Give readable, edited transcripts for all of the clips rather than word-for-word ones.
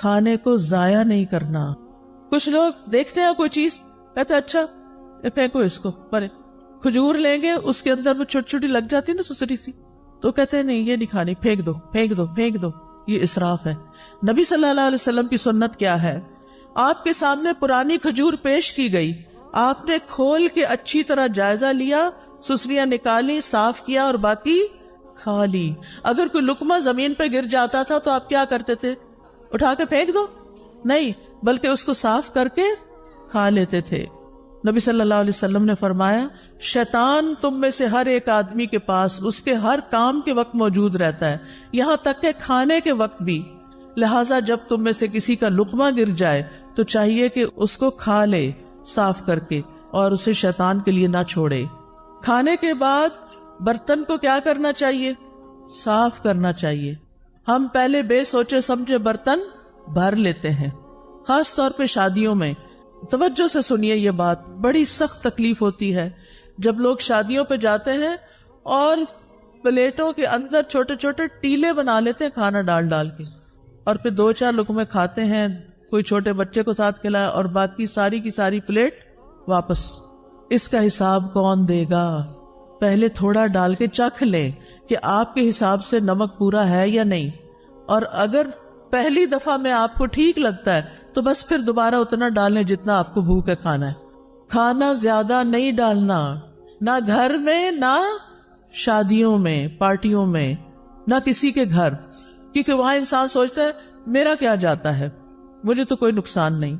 کھانے کو ضائع نہیں کرنا. کچھ لوگ دیکھتے ہیں کوئی چیز کہتے ہیں اچھا پھینکو اس کو پرے. کھجور لیں گے اس کے اندر وہ چھوٹی چھوٹی لگ جاتی ہے نا سسری سی, تو کہتے ہیں نہیں یہ نہیں کھانی, پھینک دو پھینک دو پھینک دو. یہ اسراف ہے. نبی صلی اللہ علیہ وسلم کی سنت کیا ہے؟ آپ کے سامنے پرانی کھجور پیش کی گئی, آپ نے کھول کے اچھی طرح جائزہ لیا, سسریاں نکالی, صاف کیا اور باقی کھا لی. اگر کوئی لقمہ زمین پہ گر جاتا تھا تو آپ کیا کرتے تھے؟ اٹھا کے پھینک دو؟ نہیں, بلکہ اس کو صاف کر کے کھا لیتے تھے. نبی صلی اللہ علیہ وسلم نے فرمایا شیطان تم میں سے ہر ایک آدمی کے پاس اس کے ہر کام کے وقت موجود رہتا ہے, یہاں تک کہ کھانے کے وقت بھی. لہٰذا جب تم میں سے کسی کا لقمہ گر جائے تو چاہیے کہ اس کو کھا لے صاف کر کے, اور اسے شیطان کے لیے نہ چھوڑے. کھانے کے بعد برتن کو کیا کرنا چاہیے؟ صاف کرنا چاہیے. ہم پہلے بے سوچے سمجھے برتن بھر لیتے ہیں, خاص طور پہ شادیوں میں. توجہ سے سنیے یہ بات, بڑی سخت تکلیف ہوتی ہے جب لوگ شادیوں پہ جاتے ہیں اور پلیٹوں کے اندر چھوٹے چھوٹے ٹیلے بنا لیتے ہیں کھانا ڈال ڈال کے, اور پھر 2-4 لقمے کھاتے ہیں, کوئی چھوٹے بچے کو ساتھ کھلایا اور باقی ساری کی ساری پلیٹ واپس. اس کا حساب کون دے گا؟ پہلے تھوڑا ڈال کے چکھ لیں کہ آپ کے حساب سے نمک پورا ہے یا نہیں, اور اگر پہلی دفعہ میں آپ کو ٹھیک لگتا ہے تو بس پھر دوبارہ اتنا ڈالیں جتنا آپ کو بھوک ہے کھانا ہے. کھانا زیادہ نہیں ڈالنا, نہ گھر میں, نہ شادیوں میں, پارٹیوں میں, نہ کسی کے گھر, کیونکہ وہاں انسان سوچتا ہے میرا کیا جاتا ہے, مجھے تو کوئی نقصان نہیں.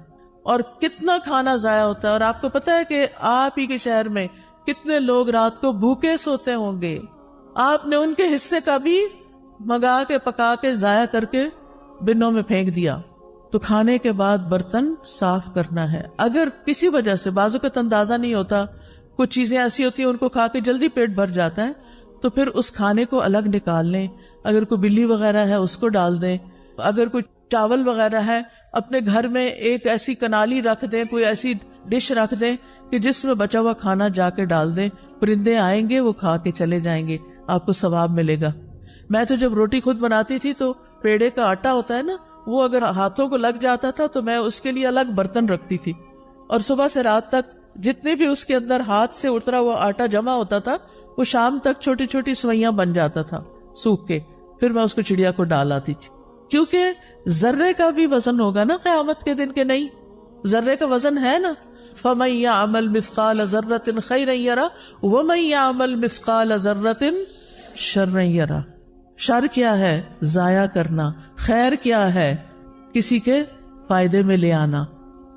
اور کتنا کھانا ضائع ہوتا ہے. اور آپ کو پتا ہے کہ آپ ہی کے شہر میں کتنے لوگ رات کو بھوکے سوتے ہوں گے, آپ نے ان کے حصے کا بھی منگا کے پکا کے ضائع کر کے بنوں میں پھینک دیا. تو کھانے کے بعد برتن صاف کرنا ہے. اگر کسی وجہ سے بعض اوقات اندازہ نہیں ہوتا, کچھ چیزیں ایسی ہوتی ہیں ان کو کھا کے جلدی پیٹ بھر جاتا ہے, تو پھر اس کھانے کو الگ نکال لیں. اگر کوئی بلی وغیرہ ہے اس کو ڈال دیں, اگر کوئی چاول وغیرہ ہے اپنے گھر میں ایک ایسی کنالی رکھ دیں, کوئی ایسی ڈش رکھ دیں کہ جس میں بچا ہوا کھانا جا کے ڈال دیں, پرندے آئیں گے وہ کھا کے چلے جائیں گے, آپ کو ثواب ملے گا. میں تو جب روٹی خود بناتی تھی تو پیڑے کا آٹا ہوتا ہے نا, وہ اگر ہاتھوں کو لگ جاتا تھا تو میں اس کے لیے الگ برتن رکھتی تھی, اور صبح سے رات تک جتنے بھی اس کے اندر ہاتھ سے اترا ہوا آٹا جمع ہوتا تھا وہ شام تک چھوٹی چھوٹی سوئیاں بن جاتا تھا سوکھ کے, پھر میں اس کو چڑیا کو ڈال آتی تھی. کیونکہ ذرے کا بھی وزن ہوگا نا قیامت کے دن, کے نہیں ذرے کا وزن ہے نا. فَمَن يَعْمَلْ مِثْقَالَ ذَرَّةٍ خَيْرًا يَرَهُ وَمَن يَعْمَلْ مِثْقَالَ ذَرَّةٍ شَرًّا يَرَهُ. شر کیا ہے؟ ضائع کرنا. خیر کیا ہے؟ کسی کے فائدے میں لے آنا.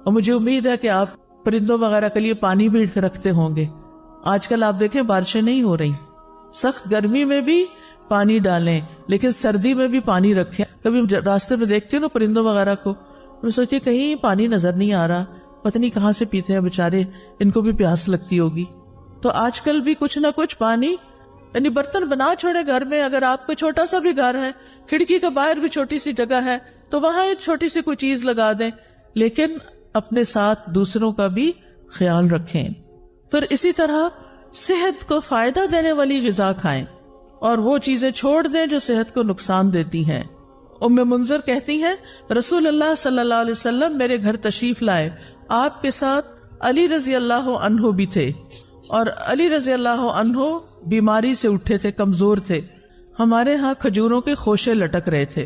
اور مجھے امید ہے کہ آپ پرندوں وغیرہ کے لیے پانی بھی رکھتے ہوں گے. آج کل آپ دیکھیں بارشیں نہیں ہو رہی, سخت گرمی میں بھی پانی ڈالیں, لیکن سردی میں بھی پانی رکھیں. کبھی راستے میں دیکھتے ہو نا پرندوں وغیرہ کو, میں سوچتی کہیں پانی نظر نہیں آ رہا, پتہ نہیں کہاں سے پیتے ہیں بےچارے, ان کو بھی پیاس لگتی ہوگی. تو آج کل بھی کچھ نہ کچھ پانی, یعنی برتن بنا چھوڑے گھر میں. اگر آپ کو چھوٹا سا بھی گھر ہے, کھڑکی کے باہر بھی چھوٹی سی جگہ ہے, تو وہاں ایک چھوٹی سی کوئی چیز لگا دیں, لیکن اپنے ساتھ دوسروں کا بھی خیال رکھیں. پھر اسی طرح صحت کو فائدہ دینے والی غذا کھائیں اور وہ چیزیں چھوڑ دیں جو صحت کو نقصان دیتی ہیں. ام منذر کہتی ہیں رسول اللہ صلی اللہ علیہ وسلم میرے گھر تشریف لائے, آپ کے ساتھ علی رضی اللہ عنہ بھی تھے, اور علی رضی اللہ عنہ بیماری سے اٹھے تھے, کمزور تھے. ہمارے ہاں کھجوروں کے خوشے لٹک رہے تھے,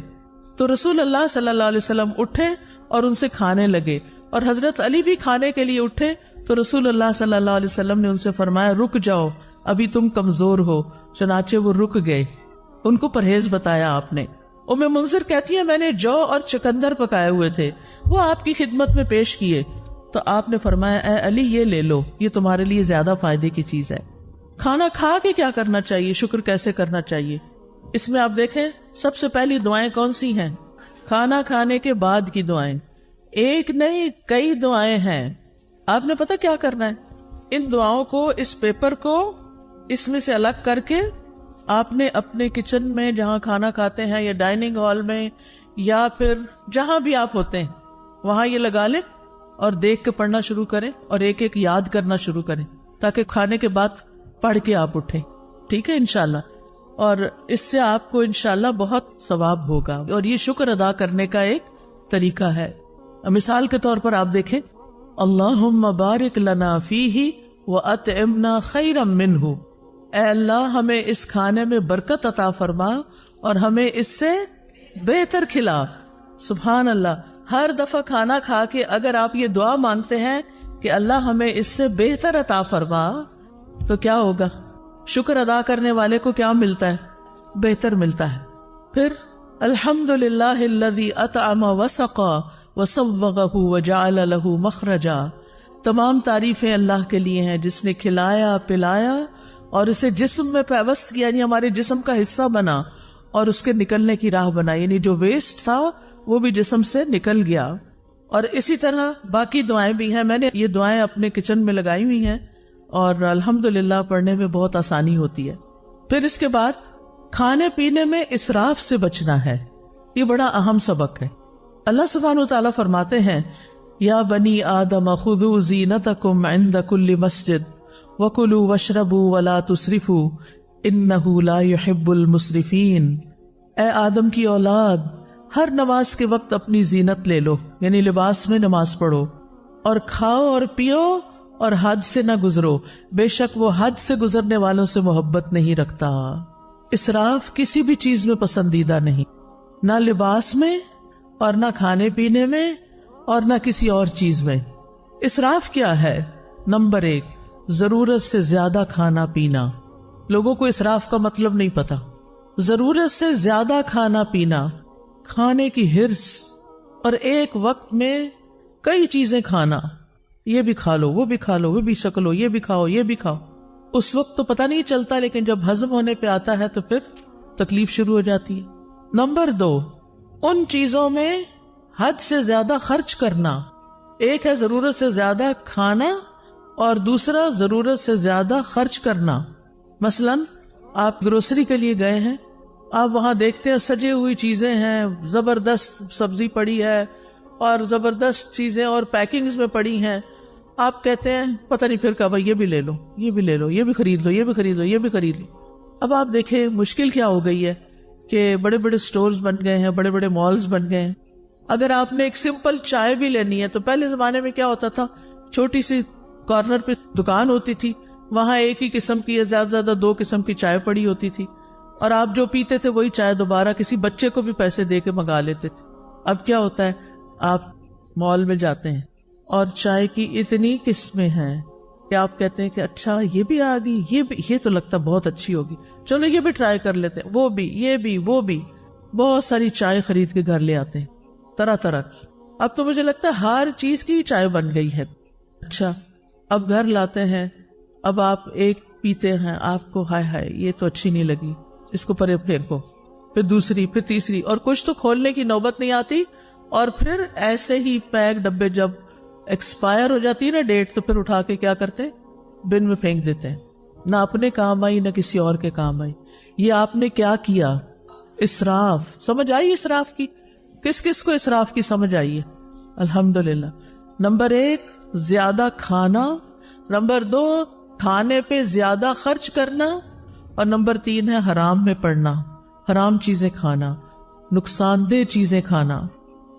تو رسول اللہ صلی اللہ علیہ وسلم اٹھے اور ان سے کھانے لگے, اور حضرت علی بھی کھانے کے لیے اٹھے, تو رسول اللہ صلی اللہ علیہ وسلم نے ان سے فرمایا رک جاؤ, ابھی تم کمزور ہو. چنانچہ وہ رک گئے, ان کو پرہیز بتایا آپ نے. ام منذر کہتی ہے میں نے جو اور چکندر پکائے ہوئے تھے وہ آپ کی خدمت میں پیش کیے, تو آپ نے فرمایا اے علی یہ لے لو, یہ تمہارے لیے زیادہ فائدے کی چیز ہے. کھانا کھا کے کیا کرنا چاہیے, شکر کیسے کرنا چاہیے؟ اس میں آپ دیکھیں سب سے پہلی دعائیں کون سی ہیں؟ کھانا کھانے کے بعد کی دعائیں. ایک نہیں کئی دعائیں ہیں. آپ نے پتہ کیا کرنا ہے؟ ان دعاؤں کو, اس پیپر کو اس میں سے الگ کر کے آپ نے اپنے کچن میں جہاں کھانا کھاتے ہیں یا ڈائننگ ہال میں یا پھر جہاں بھی آپ ہوتے ہیں وہاں یہ لگا لیں اور دیکھ کے پڑھنا شروع کریں اور ایک ایک یاد کرنا شروع کریں, تاکہ کھانے کے بعد پڑھ کے آپ اٹھیں. ٹھیک ہے انشاءاللہ, اور اس سے آپ کو انشاءاللہ بہت ثواب ہوگا, اور یہ شکر ادا کرنے کا ایک طریقہ ہے. مثال کے طور پر آپ دیکھیں، اللہم بارک لنا فیہ وَأَطْعِمْنَا خَيْرًا مِّنْهُ، اے اللہ ہمیں اس کھانے میں برکت عطا فرما اور ہمیں اس سے بہتر کھلا. سبحان اللہ. ہر دفعہ کھانا کھا کے اگر آپ یہ دعا مانگتے ہیں کہ اللہ ہمیں اس سے بہتر عطا فرما، تو کیا ہوگا؟ شکر ادا کرنے والے کو کیا ملتا ہے؟ بہتر ملتا ہے. پھر الحمدللہ الذی اطعم وسقا وصوغہ وجعل لہ مخرجا، تمام تعریفیں اللہ کے لیے ہیں جس نے کھلایا پلایا اور اسے جسم میں پیوست کیا، یعنی ہمارے جسم کا حصہ بنا اور اس کے نکلنے کی راہ بنا، یعنی جو ویسٹ تھا وہ بھی جسم سے نکل گیا. اور اسی طرح باقی دعائیں بھی ہیں. میں نے یہ دعائیں اپنے کچن میں لگائی ہوئی ہیں اور الحمدللہ پڑھنے میں بہت آسانی ہوتی ہے. پھر اس کے بعد کھانے پینے میں اسراف سے بچنا ہے. یہ بڑا اہم سبق ہے. اللہ سبحانہ وتعالیٰ فرماتے ہیں، یا بنی آدم خذوا زینتکم عند کل مسجد وکلوا واشربوا ولا تسرفوا انہ لا یحب المسرفین. اے آدم کی اولاد، ہر نماز کے وقت اپنی زینت لے لو، یعنی لباس میں نماز پڑھو، اور کھاؤ اور پیو اور حد سے نہ گزرو، بے شک وہ حد سے گزرنے والوں سے محبت نہیں رکھتا. اسراف کسی بھی چیز میں پسندیدہ نہیں، نہ لباس میں اور نہ کھانے پینے میں اور نہ کسی اور چیز میں. اسراف کیا ہے؟ نمبر 1، ضرورت سے زیادہ کھانا پینا. لوگوں کو اسراف کا مطلب نہیں پتا. ضرورت سے زیادہ کھانا پینا، کھانے کی ہرس، اور ایک وقت میں کئی چیزیں کھانا، یہ بھی کھا لو وہ بھی کھا لو وہ بھی شکلو، یہ بھی کھاؤ یہ بھی کھاؤ. اس وقت تو پتہ نہیں چلتا، لیکن جب ہضم ہونے پہ آتا ہے تو پھر تکلیف شروع ہو جاتی ہے. نمبر 2، ان چیزوں میں حد سے زیادہ خرچ کرنا. ایک ہے ضرورت سے زیادہ کھانا اور دوسرا ضرورت سے زیادہ خرچ کرنا. مثلا آپ گروسری کے لیے گئے ہیں، آپ وہاں دیکھتے ہیں سجے ہوئی چیزیں ہیں، زبردست سبزی پڑی ہے اور زبردست چیزیں اور پیکنگز میں پڑی ہیں. آپ کہتے ہیں پتہ نہیں پھر کب یہ بھی لے لو یہ بھی لے لو یہ بھی خرید لو یہ بھی خرید لو یہ بھی خرید لو. اب آپ دیکھیں مشکل کیا ہو گئی ہے کہ بڑے بڑے سٹورز بن گئے ہیں، بڑے بڑے مالز بن گئے ہیں. اگر آپ نے ایک سمپل چائے بھی لینی ہے تو پہلے زمانے میں کیا ہوتا تھا، چھوٹی سی کارنر پہ دکان ہوتی تھی، وہاں ایک ہی قسم کی یا زیادہ زیادہ 2 قسم کی چائے پڑی ہوتی تھی، اور آپ جو پیتے تھے وہی چائے دوبارہ کسی بچے کو بھی پیسے دے کے منگا لیتے تھے. اب کیا ہوتا ہے، آپ مال میں جاتے ہیں اور چائے کی اتنی قسمیں ہیں کہ آپ کہتے ہیں کہ اچھا یہ بھی آ گئی، یہ تو لگتا بہت اچھی ہوگی، چلو یہ بھی ٹرائی کر لیتے ہیں، وہ بھی یہ بھی وہ بھی. بہت ساری چائے خرید کے گھر لے آتے ہیں طرح طرح. اب تو مجھے لگتا ہے ہر چیز کی چائے بن گئی ہے. اچھا اب گھر لاتے ہیں، اب آپ ایک پیتے ہیں، آپ کو ہائے ہائے یہ تو اچھی نہیں لگی، اس کو پرے پھینکو، پھر دوسری پھر تیسری، اور کچھ تو کھولنے کی نوبت نہیں آتی. اور پھر ایسے ہی پیک ڈبے جب ایکسپائر ہو جاتی ہے نا ڈیٹ، تو پھر اٹھا کے کیا کرتے ہیں، بن میں پھینک دیتے ہیں. نہ اپنے کام آئی نہ کسی اور کے کام آئی. یہ آپ نے کیا کیا؟ اسراف. سمجھ آئی اسراف کی؟ کس کس کو اسراف کی سمجھ آئی ہے؟ الحمدللہ. نمبر 1 زیادہ کھانا، نمبر 2 کھانے پہ زیادہ خرچ کرنا، اور نمبر 3 ہے حرام میں پڑنا، حرام چیزیں کھانا، نقصان دہ چیزیں کھانا.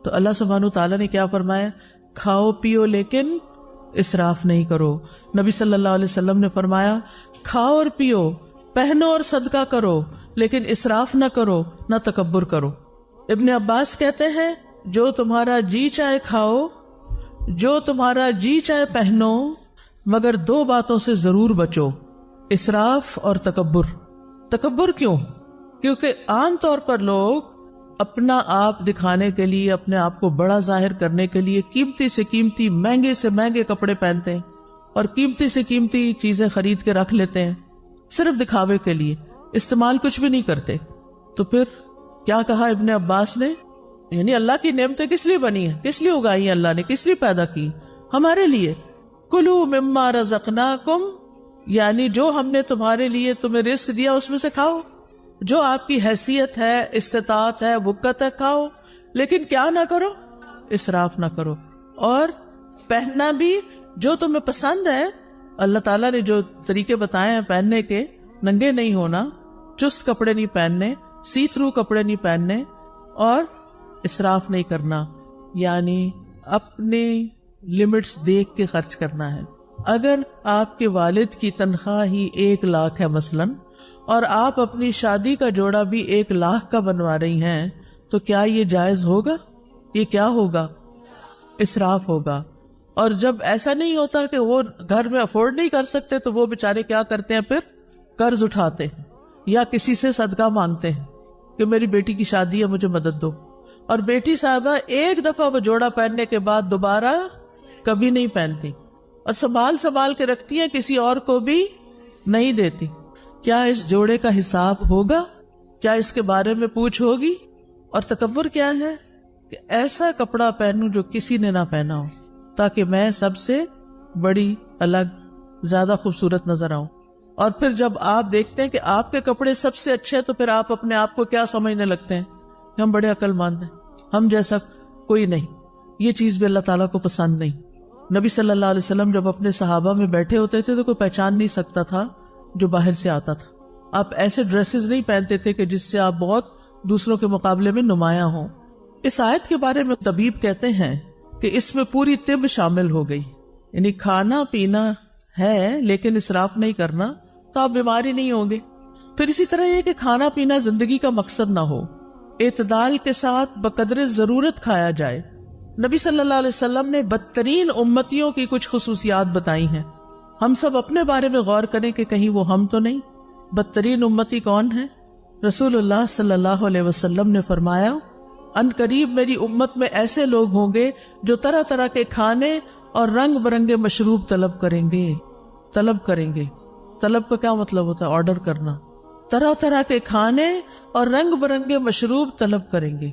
تو اللہ سبحانہ تعالیٰ نے کیا فرمایا؟ کھاؤ پیو لیکن اسراف نہیں کرو. نبی صلی اللہ علیہ وسلم نے فرمایا کھاؤ اور پیو، پہنو اور صدقہ کرو، لیکن اسراف نہ کرو نہ تکبر کرو. ابن عباس کہتے ہیں جو تمہارا جی چاہے کھاؤ، جو تمہارا جی چاہے پہنو، مگر 2 باتوں سے ضرور بچو، اسراف اور تکبر. تکبر کیوں؟ کیونکہ عام طور پر لوگ اپنا آپ دکھانے کے لیے، اپنے آپ کو بڑا ظاہر کرنے کے لیے قیمتی سے قیمتی، مہنگے سے مہنگے کپڑے پہنتے ہیں اور قیمتی سے قیمتی چیزیں خرید کے رکھ لیتے ہیں صرف دکھاوے کے لیے، استعمال کچھ بھی نہیں کرتے. تو پھر کیا کہا ابن عباس نے؟ یعنی اللہ کی نعمتیں کس لیے بنی ہیں، کس لیے اگائی ہیں اللہ نے، کس لیے پیدا کی؟ ہمارے لیے. کلوا مما رزقناکم، یعنی جو ہم نے تمہارے لیے تمہیں رزق دیا اس میں سے کھاؤ، جو آپ کی حیثیت ہے، استطاعت ہے، وقت ہے، کھاؤ، لیکن کیا نہ کرو، اسراف نہ کرو. اور پہننا بھی جو تمہیں پسند ہے. اللہ تعالیٰ نے جو طریقے بتائے ہیں پہننے کے، ننگے نہیں ہونا، چست کپڑے نہیں پہننے، سی تھرو کپڑے نہیں پہننے، اور اسراف نہیں کرنا. یعنی اپنے لمٹس دیکھ کے خرچ کرنا ہے. اگر آپ کے والد کی تنخواہ ہی 1 لاکھ ہے مثلاً، اور آپ اپنی شادی کا جوڑا بھی 1 لاکھ کا بنوا رہی ہیں، تو کیا یہ جائز ہوگا؟ یہ کیا ہوگا؟ اسراف ہوگا. اور جب ایسا نہیں ہوتا کہ وہ گھر میں افورڈ نہیں کر سکتے، تو وہ بیچارے کیا کرتے ہیں؟ پھر قرض اٹھاتے ہیں یا کسی سے صدقہ مانگتے ہیں کہ میری بیٹی کی شادی ہے، مجھے مدد دو. اور بیٹی صاحبہ ایک دفعہ وہ جوڑا پہننے کے بعد دوبارہ کبھی نہیں پہنتی، اور سنبھال کے رکھتی ہیں، کسی اور کو بھی نہیں دیتی. کیا اس جوڑے کا حساب ہوگا؟ کیا اس کے بارے میں پوچھ ہوگی؟ اور تکبر کیا ہے کہ ایسا کپڑا پہنوں جو کسی نے نہ پہنا ہو، تاکہ میں سب سے بڑی، الگ، زیادہ خوبصورت نظر آؤں. اور پھر جب آپ دیکھتے ہیں کہ آپ کے کپڑے سب سے اچھے ہیں، تو پھر آپ اپنے آپ کو کیا سمجھنے لگتے ہیں کہ ہم بڑے عقل مند ہیں، ہم جیسا کوئی نہیں. یہ چیز بھی اللہ تعالیٰ کو پسند نہیں. نبی صلی اللہ علیہ وسلم جب اپنے صحابہ میں بیٹھے ہوتے تھے تو کوئی پہچان نہیں سکتا تھا جو باہر سے آتا تھا. آپ ایسے ڈریسز نہیں پہنتے تھے کہ جس سے آپ بہت دوسروں کے مقابلے میں نمایاں ہوں. اس آیت کے بارے میں طبیب کہتے ہیں کہ اس میں پوری طب شامل ہو گئی، یعنی کھانا پینا ہے لیکن اسراف نہیں کرنا تو آپ بیماری نہیں ہوں گے. پھر اسی طرح یہ کہ کھانا پینا زندگی کا مقصد نہ ہو، اعتدال کے ساتھ بقدر ضرورت کھایا جائے. نبی صلی اللہ علیہ وسلم نے بدترین امتیوں کی کچھ خصوصیات بتائی ہیں. ہم سب اپنے بارے میں غور کریں کہ کہیں وہ ہم تو نہیں. بدترین امتی کون ہے؟ رسول اللہ صلی اللہ علیہ وسلم نے فرمایا، ان قریب میری امت میں ایسے لوگ ہوں گے جو طرح طرح کے کھانے اور رنگ برنگے مشروب طلب کریں گے. طلب کا کیا مطلب ہوتا ہے؟ آرڈر کرنا. طرح طرح کے کھانے اور رنگ برنگے مشروب طلب کریں گے.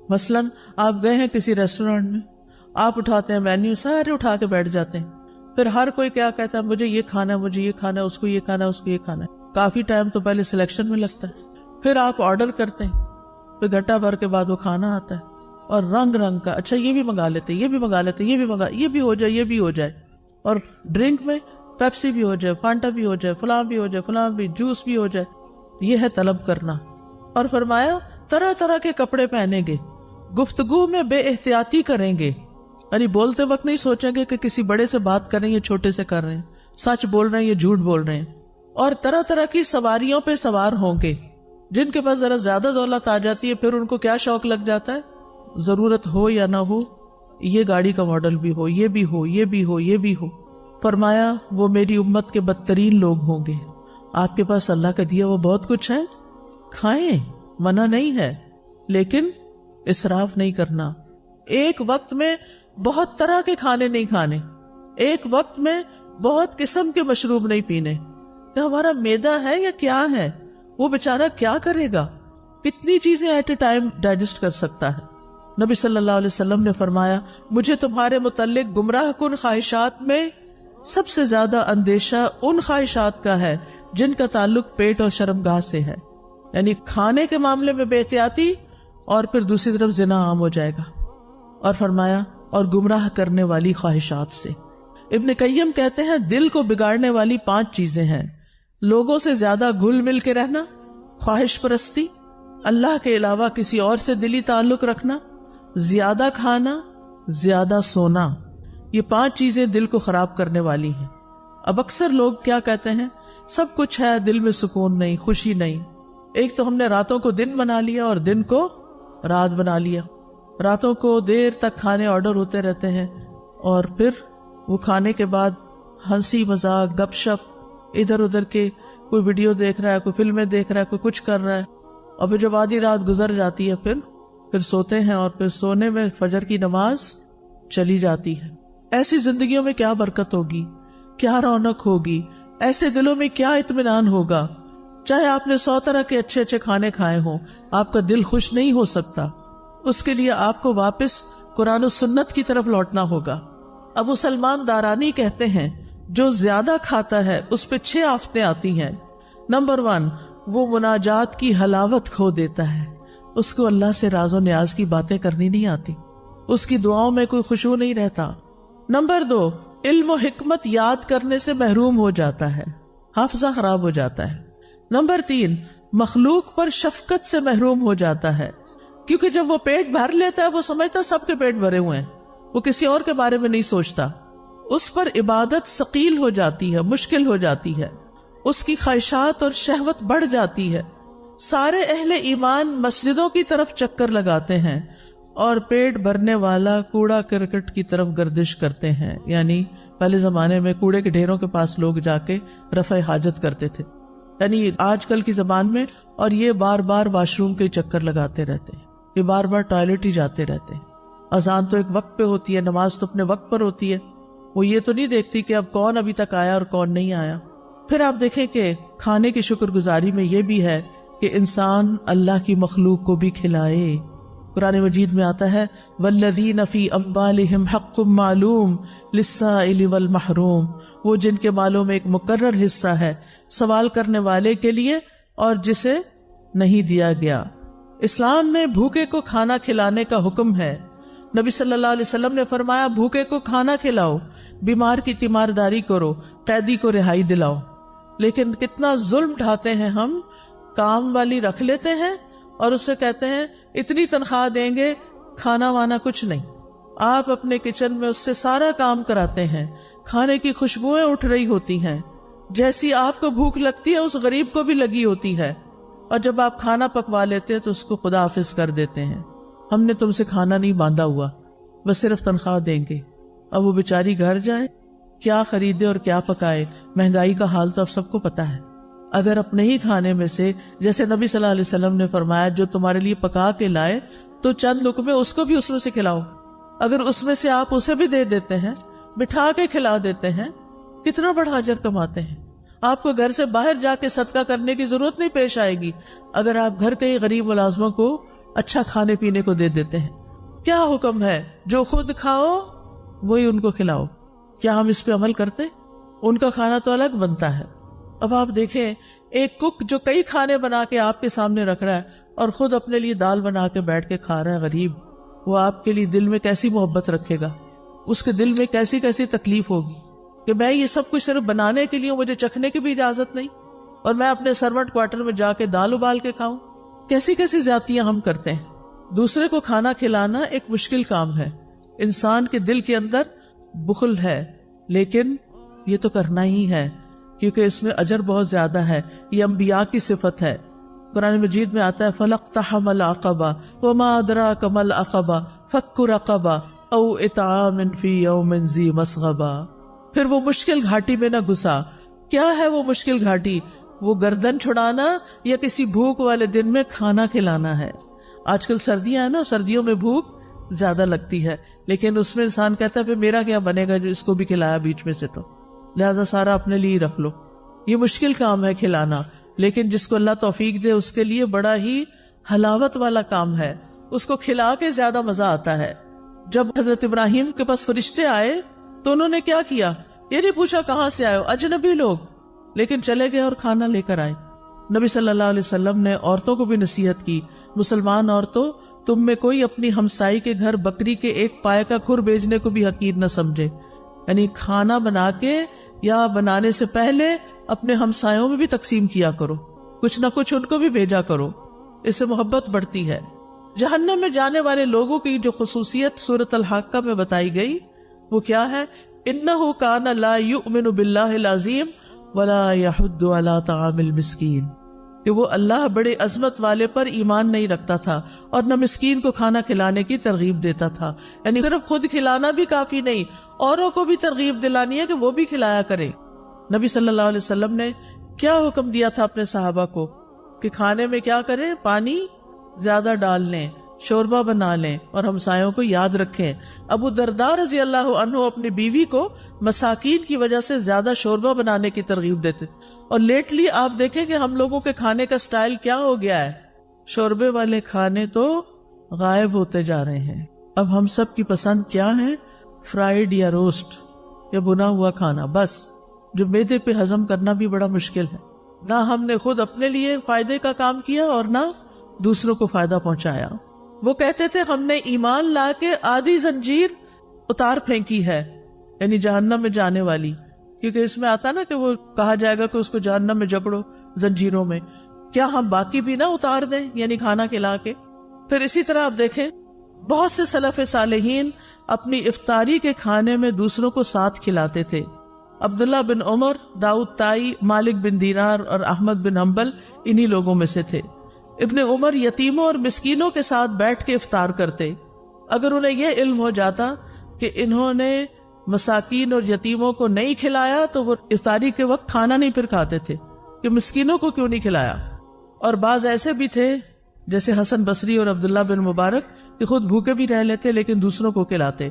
مثلاً آپ گئے ہیں کسی ریسٹورینٹ میں، آپ اٹھاتے ہیں مینیو، سارے اٹھا کے بیٹھ جاتے ہیں. پھر ہر کوئی کیا کہتا ہے؟ مجھے یہ کھانا ہے، مجھے یہ کھانا ہے، اس کو یہ کھانا ہے، اس کو یہ کھانا ہے. کافی ٹائم تو پہلے سلیکشن میں لگتا ہے. پھر آپ آرڈر کرتے ہیں، پھر گھنٹہ بھر کے بعد وہ کھانا آتا ہے، اور رنگ رنگ کا، اچھا یہ بھی منگا لیتے، یہ بھی منگا لیتے، یہ بھی منگا، یہ بھی ہو جائے، یہ بھی ہو جائے. اور ڈرنک میں پیپسی بھی ہو جائے، فانٹا بھی ہو جائے، فلاں بھی ہو جائے، فلاں بھی، جوس بھی ہو جائے. یہ ہے طلب کرنا. اور فرمایا طرح طرح کے کپڑے پہنیں گے، گفتگو میں بے احتیاطی کریں گے، یعنی بولتے وقت نہیں سوچیں گے کہ کسی بڑے سے بات کر رہے ہیں یا چھوٹے سے کر رہے ہیں، سچ بول رہے ہیں یا جھوٹ بول رہے ہیں. اور طرح طرح کی سواریوں پہ سوار ہوں گے. جن کے پاس ذرا زیادہ دولت آ جاتی ہے، پھر ان کو کیا شوق لگ جاتا ہے؟ ضرورت ہو یا نہ ہو، یہ گاڑی کا ماڈل بھی ہو، یہ بھی ہو، یہ بھی ہو، یہ بھی ہو. فرمایا وہ میری امت کے بدترین لوگ ہوں گے. آپ کے پاس اللہ کا دیا وہ بہت کچھ ہے، کھائیں، منع نہیں ہے، لیکن اسراف نہیں کرنا. ایک وقت میں بہت طرح کے کھانے نہیں کھانے، ایک وقت میں بہت قسم کے مشروب نہیں پینے. کہ ہمارا معدہ ہے یا کیا ہے؟ وہ بیچارہ کیا کرے گا؟ کتنی چیزیں ایٹ اے ٹائم ڈائجسٹ کر سکتا ہے؟ نبی صلی اللہ علیہ وسلم نے فرمایا، مجھے تمہارے متعلق گمراہ کن خواہشات میں سب سے زیادہ اندیشہ ان خواہشات کا ہے جن کا تعلق پیٹ اور شرمگاہ سے ہے. یعنی کھانے کے معاملے میں بے احتیاطی، اور پھر دوسری طرف زنا عام ہو جائے گا. اور فرمایا اور گمراہ کرنے والی خواہشات سے. ابن قیم کہتے ہیں دل کو بگاڑنے والی 5 چیزیں ہیں: لوگوں سے زیادہ گھل مل کے رہنا، خواہش پرستی، اللہ کے علاوہ کسی اور سے دلی تعلق رکھنا، زیادہ کھانا، زیادہ سونا. یہ 5 چیزیں دل کو خراب کرنے والی ہیں. اب اکثر لوگ کیا کہتے ہیں؟ سب کچھ ہے، دل میں سکون نہیں، خوشی نہیں. ایک تو ہم نے راتوں کو دن بنا لیا اور دن کو رات بنا لیا. راتوں کو دیر تک کھانے آرڈر ہوتے رہتے ہیں، اور پھر وہ کھانے کے بعد ہنسی مذاق، گپ شپ، ادھر ادھر کے، کوئی ویڈیو دیکھ رہا ہے، کوئی فلمیں دیکھ رہا ہے، کوئی کچھ کر رہا ہے. اور پھر جب آدھی رات گزر جاتی ہے پھر سوتے ہیں، اور پھر سونے میں فجر کی نماز چلی جاتی ہے. ایسی زندگیوں میں کیا برکت ہوگی، کیا رونق ہوگی، ایسے دلوں میں کیا اطمینان ہوگا؟ چاہے آپ نے 100 طرح کے اچھے اچھے کھانے کھائے ہوں، آپ کا دل خوش نہیں ہو سکتا. اس کے لیے آپ کو واپس قرآن و سنت کی طرف لوٹنا ہوگا. ابو سلمان دارانی کہتے ہیں جو زیادہ کھاتا ہے اس پہ 6 آفتیں آتی ہیں. نمبر 1، وہ مناجات کی حلاوت کھو دیتا ہے، اس کو اللہ سے راز و نیاز کی باتیں کرنی نہیں آتی، اس کی دعاؤں میں کوئی خشوع نہیں رہتا. نمبر 2، علم و حکمت یاد کرنے سے محروم ہو جاتا ہے، حافظہ خراب ہو جاتا ہے. نمبر 3، مخلوق پر شفقت سے محروم ہو جاتا ہے. کیونکہ جب وہ پیٹ بھر لیتا ہے وہ سمجھتا سب کے پیٹ بھرے ہوئے ہیں، وہ کسی اور کے بارے میں نہیں سوچتا، اس پر عبادت ثقیل ہو جاتی ہے، مشکل ہو جاتی ہے، اس کی خواہشات اور شہوت بڑھ جاتی ہے۔ سارے اہل ایمان مسجدوں کی طرف چکر لگاتے ہیں اور پیٹ بھرنے والا کوڑا کرکٹ کی طرف گردش کرتے ہیں، یعنی پہلے زمانے میں کوڑے کے ڈھیروں کے پاس لوگ جا کے رفع حاجت کرتے تھے، یعنی آج کل کی زبان میں، اور یہ بار بار واش روم کے چکر لگاتے رہتے ہیں، یہ بار بار ٹوائلٹ ہی جاتے رہتے ہیں۔ اذان تو ایک وقت پہ ہوتی ہے، نماز تو اپنے وقت پر ہوتی ہے، وہ یہ تو نہیں دیکھتی کہ اب کون ابھی تک آیا اور کون نہیں آیا۔ پھر آپ دیکھیں کہ کھانے کی شکر گزاری میں یہ بھی ہے کہ انسان اللہ کی مخلوق کو بھی کھلائے۔ قرآن مجید میں آتا ہے وَالَّذِينَ فِي أَمْوَالِهِمْ حَقٌّ مَّعْلُومٌ لِلسَّائِلِ وَالْمَحْرُومِ، وہ جن کے مالوں میں ایک مقرر حصہ ہے سوال کرنے والے کے لیے اور جسے نہیں دیا گیا۔ اسلام میں بھوکے کو کھانا کھلانے کا حکم ہے۔ نبی صلی اللہ علیہ وسلم نے فرمایا بھوکے کو کھانا کھلاؤ، بیمار کی تیمارداری کرو، قیدی کو رہائی دلاؤ۔ لیکن کتنا ظلم ڈھاتے ہیں ہم، کام والی رکھ لیتے ہیں اور اسے کہتے ہیں اتنی تنخواہ دیں گے، کھانا وانا کچھ نہیں۔ آپ اپنے کچن میں اس سے سارا کام کراتے ہیں، کھانے کی خوشبوئیں اٹھ رہی ہوتی ہیں، جیسی آپ کو بھوک لگتی ہے اس غریب کو بھی لگی ہوتی ہے، اور جب آپ کھانا پکوا لیتے ہیں تو اس کو خدا حافظ کر دیتے ہیں۔ ہم نے تم سے کھانا نہیں باندھا ہوا، بس صرف تنخواہ دیں گے۔ اب وہ بیچاری گھر جائے، کیا خریدے اور کیا پکائے؟ مہنگائی کا حال تو اب سب کو پتا ہے۔ اگر اپنے ہی کھانے میں سے، جیسے نبی صلی اللہ علیہ وسلم نے فرمایا جو تمہارے لیے پکا کے لائے تو چند لقمے اس کو بھی اس میں سے کھلاؤ، اگر اس میں سے آپ اسے بھی دے دیتے ہیں، بٹھا کے کھلا دیتے ہیں، کتنا بڑا اجر کماتے ہیں۔ آپ کو گھر سے باہر جا کے صدقہ کرنے کی ضرورت نہیں پیش آئے گی اگر آپ گھر کے غریب ملازموں کو اچھا کھانے پینے کو دے دیتے ہیں۔ کیا حکم ہے؟ جو خود کھاؤ وہی ان کو کھلاؤ۔ کیا ہم اس پہ عمل کرتے؟ ان کا کھانا تو الگ بنتا ہے۔ اب آپ دیکھیں ایک کک جو کئی کھانے بنا کے آپ کے سامنے رکھ رہا ہے اور خود اپنے لیے دال بنا کے بیٹھ کے کھا رہا ہے، غریب، وہ آپ کے لیے دل میں کیسی محبت رکھے گا، اس کے دل میں کیسی کیسی تکلیف ہوگی کہ میں یہ سب کچھ صرف بنانے کے لیے، مجھے چکھنے کی بھی اجازت نہیں، اور میں اپنے سرونٹ کوارٹر میں جا کے دال ابال کے کھاؤں۔ کیسی کیسی زیادتیاں ہم کرتے ہیں۔ دوسرے کو کھانا کھلانا ایک مشکل کام ہے، انسان کے دل کے اندر بخل ہے، لیکن یہ تو کرنا ہی ہے کیونکہ اس میں اجر بہت زیادہ ہے۔ یہ انبیاء کی صفت ہے۔ قرآن مجید میں آتا ہے فَلَقْتَحَمَ الْعَقَبَةَ وَمَا أَدْرَاكَ مَا الْعَقَبَةُ فَكُّ رَقَبَةٍ أَوْ إِطْعَامٌ فِي يَوْمٍ ذِي مَسْغَبَةٍ۔ پھر وہ مشکل گھاٹی میں نہ گھسا۔ کیا ہے وہ مشکل گھاٹی؟ وہ گردن چھڑانا یا کسی بھوک والے دن میں کھانا کھلانا ہے۔ آج کل سردیاں ہیں نا، سردیوں میں بھوک زیادہ لگتی ہے، لیکن اس میں انسان کہتا ہے پھر میرا کیا بنے گا جو اس کو بھی کھلایا بیچ میں سے، تو لہذا سارا اپنے لیے رکھ لو۔ یہ مشکل کام ہے کھلانا، لیکن جس کو اللہ توفیق دے اس کے لیے بڑا ہی حلاوت والا کام ہے، اس کو کھلا کے زیادہ مزہ آتا ہے۔ جب حضرت ابراہیم کے پاس فرشتے آئے تو انہوں نے کیا کیا؟ یہ نہیں پوچھا کہاں سے آئے ہو، اجنبی لوگ، لیکن چلے گئے اور کھانا لے کر آئے۔ نبی صلی اللہ علیہ وسلم نے عورتوں کو بھی نصیحت کی، مسلمان عورتوں، تم میں کوئی اپنی ہمسائی کے گھر بکری کے ایک پائے کا کھر بیچنے کو بھی حقیر نہ سمجھے، یعنی کھانا بنا کے یا بنانے سے پہلے اپنے ہمسایوں میں بھی تقسیم کیا کرو، کچھ نہ کچھ ان کو بھی بھیجا کرو، اس سے محبت بڑھتی ہے۔ جہنم میں جانے والے لوگوں کی جو خصوصیت سورۃ الحاقہ میں بتائی گئی وہ کیا ہے؟ انہ کان لا یؤمن باللہ العظیم ولا یحض علی طعام المسکین، کہ وہ اللہ بڑے عظمت والے پر ایمان نہیں رکھتا تھا اور نہ مسکین کو کھانا کھلانے کی ترغیب دیتا تھا۔ یعنی صرف خود کھلانا بھی کافی نہیں، اوروں کو بھی ترغیب دلانی ہے کہ وہ بھی کھلایا کرے۔ نبی صلی اللہ علیہ وسلم نے کیا حکم دیا تھا اپنے صحابہ کو کہ کھانے میں کیا کریں؟ پانی زیادہ ڈال لیں، شوربہ بنا لیں اور ہمسایوں کو یاد رکھیں۔ ابو درداء رضی اللہ عنہ اپنی بیوی کو مساکین کی وجہ سے زیادہ شوربہ بنانے کی ترغیب دیتے، اور لیٹلی آپ دیکھیں کہ ہم لوگوں کے کھانے کا سٹائل کیا ہو گیا ہے، شوربے والے کھانے تو غائب ہوتے جا رہے ہیں۔ اب ہم سب کی پسند کیا ہے؟ فرائیڈ یا روسٹ یا بنا ہوا کھانا، بس، جو معدے پہ ہضم کرنا بھی بڑا مشکل ہے۔ نہ ہم نے خود اپنے لیے فائدے کا کام کیا اور نہ دوسروں کو فائدہ پہنچایا۔ وہ کہتے تھے ہم نے ایمان لا کے آدھی زنجیر اتار پھینکی ہے، یعنی جہنم میں جانے والی، کیونکہ اس میں آتا نا کہ وہ کہا جائے گا کہ اس کو جہنم میں جکڑو زنجیروں میں، کیا ہم باقی بھی نہ اتار دیں، یعنی کھانا کھلا کے؟ پھر اسی طرح آپ دیکھیں بہت سے سلف صالحین اپنی افطاری کے کھانے میں دوسروں کو ساتھ کھلاتے تھے. عبداللہ بن عمر، داؤد طائی، مالک بن دینار اور احمد بن حنبل انہی لوگوں میں سے تھے. ابن عمر یتیموں اور مسکینوں کے ساتھ بیٹھ کے افطار کرتے. اگر انہیں یہ علم ہو جاتا کہ انہوں نے مساکین اور یتیموں کو نہیں کھلایا تو وہ افطاری کے وقت کھانا نہیں پھر کھاتے تھے کہ مسکینوں کو کیوں نہیں کھلایا. اور بعض ایسے بھی تھے جیسے حسن بصری اور عبداللہ بن مبارک کہ خود بھوکے بھی رہ لیتے لیکن دوسروں کو کھلاتے،